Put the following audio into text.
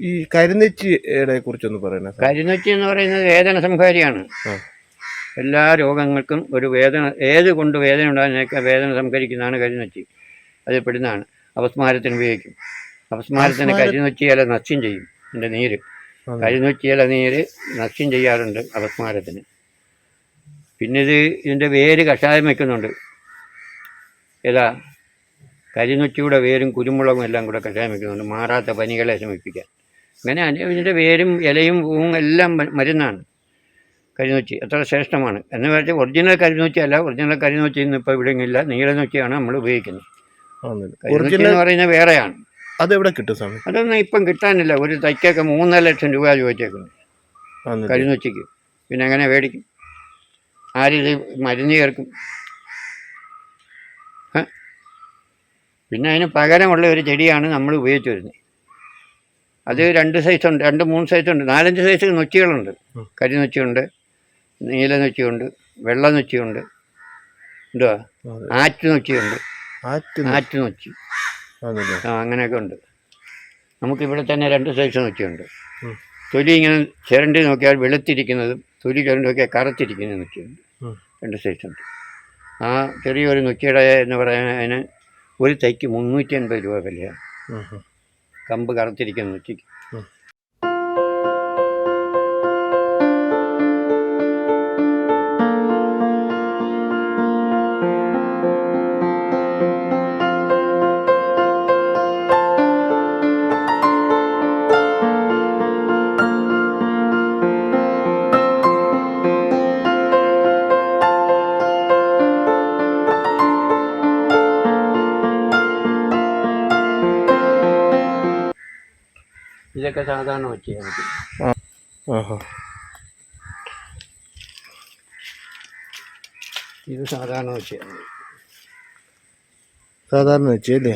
ഈ കരിനെച്ചിയെ കുറിച്ചൊന്ന് പറയണേ. കരിനെച്ചി എന്ന് പറയുന്നത് വേദന സംഹാരിയാണ്. എല്ലാ രോഗങ്ങൾക്കും ഒരു വേദന, ഏത് കൊണ്ട് വേദന ഉണ്ടാകുന്നതിനൊക്കെ വേദന സംഹരിക്കുന്നതാണ് കരിനെച്ചി. അതിൽ പെടുന്നതാണ്. അപസ്മാരത്തിന് ഉപയോഗിക്കും. അപസ്മാരത്തിന് കരിനെച്ചി ഇല നസ്യം ചെയ്യും. ഇതിൻ്റെ നീര്, കരിനെച്ചി ഇല നീര് നസ്യം ചെയ്യാറുണ്ട് അപസ്മാരത്തിന്. പിന്നെ ഇതിൻ്റെ വേര് കഷായം വയ്ക്കുന്നുണ്ട്. ഏതാ, കരിനെച്ചിയുടെ വേരും കുരുമുളകും എല്ലാം കൂടെ കഷായം വയ്ക്കുന്നുണ്ട്, മാറാത്ത പനികളെ ശമിപ്പിക്കാൻ. അങ്ങനെ ഇതിൻ്റെ വേരും ഇലയും പൂവും എല്ലാം മരുന്നാണ് കരിനെച്ചി. അത്ര ശ്രേഷ്ഠമാണ്. എന്ന് വെച്ചാൽ ഒറിജിനൽ കരിനെച്ചി അല്ല. ഒറിജിനൽ കരിനെച്ചി ഇന്ന് ഇപ്പോൾ ഇവിടെ ഇല്ല. നീലനെച്ചിയാണ് നമ്മൾ ഉപയോഗിക്കുന്നത്. കരിനെച്ചി എന്ന് പറയുന്നത് വേറെയാണ്. അതെവിടെ കിട്ടും സ്വാമി? അതൊന്നും ഇപ്പം കിട്ടാനില്ല. ഒരു തൈക്കൊക്കെ 3.5 ലക്ഷം രൂപ ചോദിച്ചേക്കുന്നു കരിനെച്ചിക്ക്. പിന്നെ എങ്ങനെ മേടിക്കും? ആരിത് മരുന്ന് ചേർക്കും? പിന്നെ അതിന് പകരമുള്ള ഒരു ചെടിയാണ് നമ്മൾ ഉപയോഗിച്ച് വരുന്നത്. അത് 2 സൈസുണ്ട്, 2-3 സൈസുണ്ട്, 4-5 സൈസ് നൊച്ചികളുണ്ട്. കരിനെച്ചിയുണ്ട്, നീലനൊച്ചിയുണ്ട്, വെള്ളനൊച്ചിയുണ്ട്, എന്തുവാ ആറ്റുനൊച്ചിയുണ്ട്, ആറ്റുനൊച്ചി, അങ്ങനെയൊക്കെ ഉണ്ട്. നമുക്കിവിടെ തന്നെ 2 സൈസ് നൊച്ചിയുണ്ട്. തൊലി ഇങ്ങനെ ചിരണ്ടി നോക്കിയാൽ വെളുത്തിരിക്കുന്നതും തൊലി ചിരണ്ടി നോക്കിയാൽ കറുത്തിരിക്കുന്ന നൊച്ചിയുണ്ട്. 2 സൈസുണ്ട്. ആ ചെറിയൊരു നൊച്ചിയുടെ എന്ന് പറയാൻ അതിന് ഒരു തൈക്ക് 350 രൂപ വിലയാണ്. കമ്പ് കറുത്തിരിക്കുന്ന നൊച്ചിക്ക്. ഇതൊക്കെ സാധാരണ വെച്ചാണ്. ഇത് സാധാരണ വെച്ചാണ്. സാധാരണ വെച്ചല്ലേ?